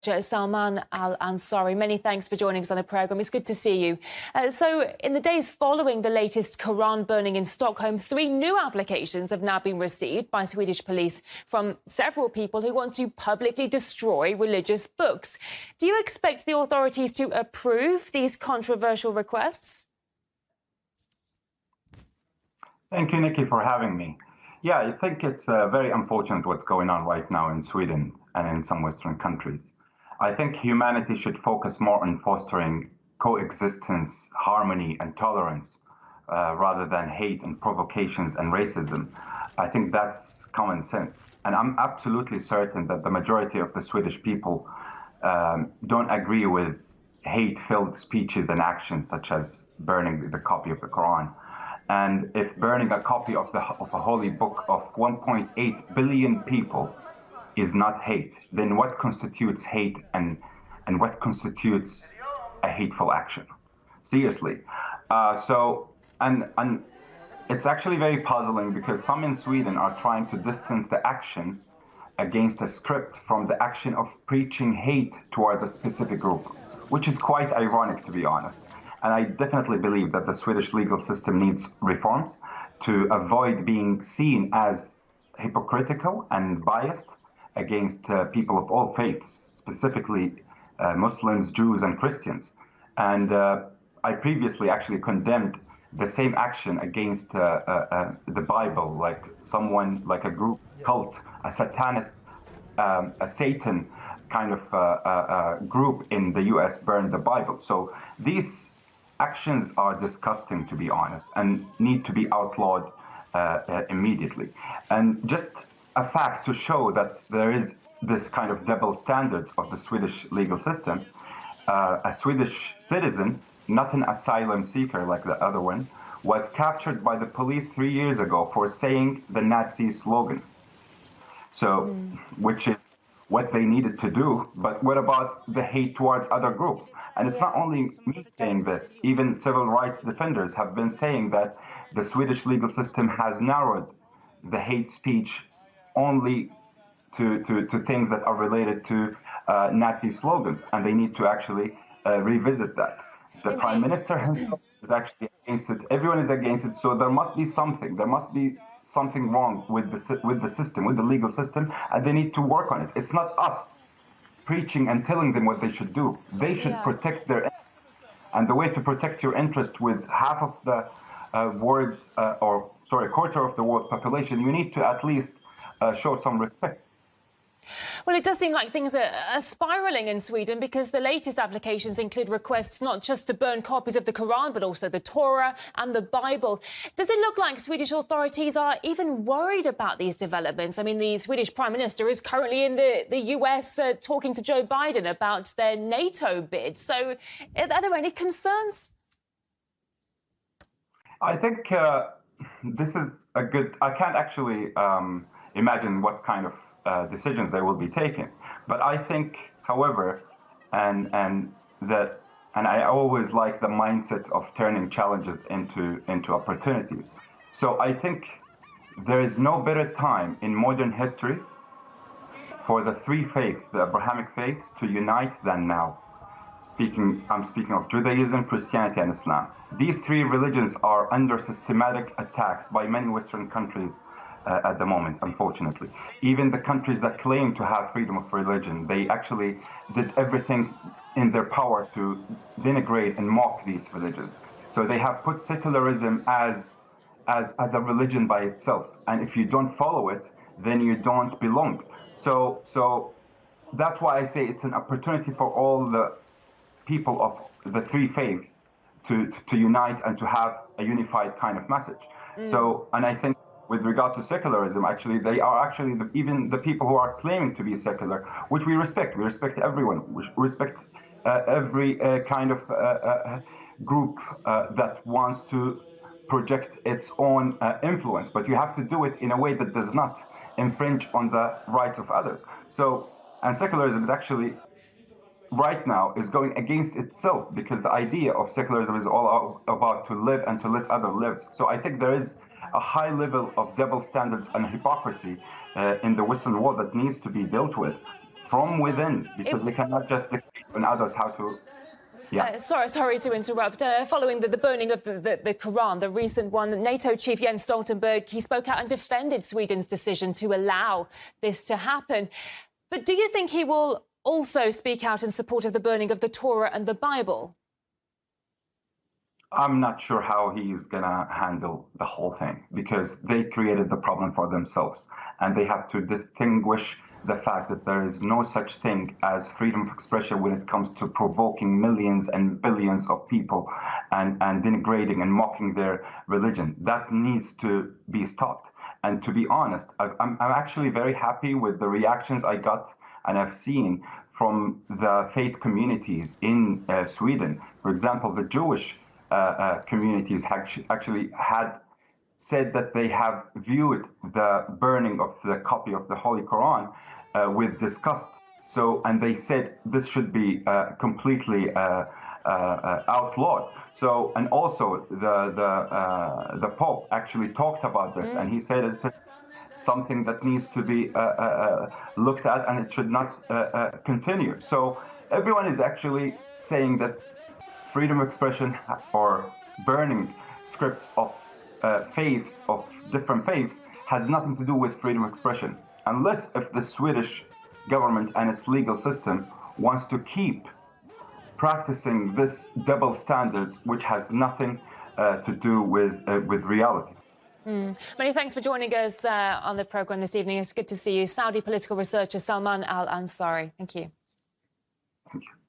Salman Al-Ansari, many thanks for joining us on the programme. It's good to see you. So in the days following the latest Quran burning in Stockholm, 3 new applications have now been received by Swedish police from several people who want to publicly destroy religious books. Do you expect the authorities to approve these controversial requests? Thank you, Nikki, for having me. Yeah, I think it's very unfortunate what's going on right now in Sweden and in some Western countries. I think humanity should focus more on fostering coexistence, harmony, and tolerance rather than hate and provocations and racism. I think that's common sense. And I'm absolutely certain that the majority of the Swedish people don't agree with hate-filled speeches and actions such as burning the copy of the Quran. And if burning a copy of a holy book of 1.8 billion people is not hate, then what constitutes hate and what constitutes a hateful action? Seriously. And it's actually very puzzling because some in Sweden are trying to distance the action against a script from the action of preaching hate towards a specific group, which is quite ironic, to be honest. And I definitely believe that the Swedish legal system needs reforms to avoid being seen as hypocritical and biased against people of all faiths, specifically Muslims, Jews, and Christians. And I previously actually condemned the same action against the Bible, like someone, like a group, cult, a satanist, a Satan kind of group in the US burned the Bible. So these actions are disgusting, to be honest, and need to be outlawed immediately. And just a fact to show that there is this kind of double standards of the Swedish legal system. A Swedish citizen, not an asylum seeker like the other one, was captured by the police 3 years ago for saying the Nazi slogan. So, which is what they needed to do. But what about the hate towards other groups? And it's not only me saying this, even civil rights defenders have been saying that the Swedish legal system has narrowed the hate speech only to things that are related to Nazi slogans, and they need to actually revisit that. The Prime Minister himself is actually against it. Everyone is against it, so there must be something. There must be something wrong with the system, with the legal system, and they need to work on it. It's not us preaching and telling them what they should do. They should protect their interests. And the way to protect your interest with half of the quarter of the world's population, you need to at least show some respect. Well, it does seem like things are spiralling in Sweden because the latest applications include requests not just to burn copies of the Quran, but also the Torah and the Bible. Does it look like Swedish authorities are even worried about these developments? I mean, the Swedish Prime Minister is currently in the US talking to Joe Biden about their NATO bid. So are there any concerns? I think this is a good... I can't actually imagine what kind of decisions they will be taking. But I think, however, and I always like the mindset of turning challenges into opportunities. So I think there is no better time in modern history for the 3 faiths, the Abrahamic faiths, to unite than now. I'm speaking of Judaism, Christianity, and Islam. These 3 religions are under systematic attacks by many Western countries at the moment, unfortunately. Even the countries that claim to have freedom of religion, they actually did everything in their power to denigrate and mock these religions. So they have put secularism as a religion by itself. And if you don't follow it, then you don't belong. So that's why I say it's an opportunity for all the people of the 3 faiths to unite and to have a unified kind of message. So, and I think with regard to secularism, actually, they are actually even the people who are claiming to be secular, which we respect. We respect everyone. We respect every kind of group that wants to project its own influence. But you have to do it in a way that does not infringe on the rights of others. So, and secularism is actually right now is going against itself, because the idea of secularism is all about to live and to let others live. So I think there is a high level of double standards and hypocrisy in the Western world that needs to be dealt with. from within, because they cannot just dictate on others how to. Yeah. Sorry to interrupt. Following the burning of the Quran, the recent one, NATO chief Jens Stoltenberg, he spoke out and defended Sweden's decision to allow this to happen. But do you think he will also speak out in support of the burning of the Torah and the Bible? I'm not sure how he's going to handle the whole thing, because they created the problem for themselves, and they have to distinguish the fact that there is no such thing as freedom of expression when it comes to provoking millions and billions of people and denigrating and mocking their religion. That needs to be stopped. And to be honest, I'm actually very happy with the reactions I got and I've seen from the faith communities in Sweden. For example, the Jewish communities actually had said that they have viewed the burning of the copy of the Holy Quran with disgust. So, and they said this should be completely outlawed. So, and also the Pope actually talked about this, and he said it's something that needs to be looked at, and it should not continue. So, everyone is actually saying that freedom of expression or burning scripts of faiths, of different faiths, has nothing to do with freedom of expression, unless if the Swedish government and its legal system wants to keep practicing this double standard, which has nothing to do with reality. Many thanks for joining us on the programme this evening. It's good to see you. Saudi political researcher Salman Al-Ansari. Thank you. Thank you.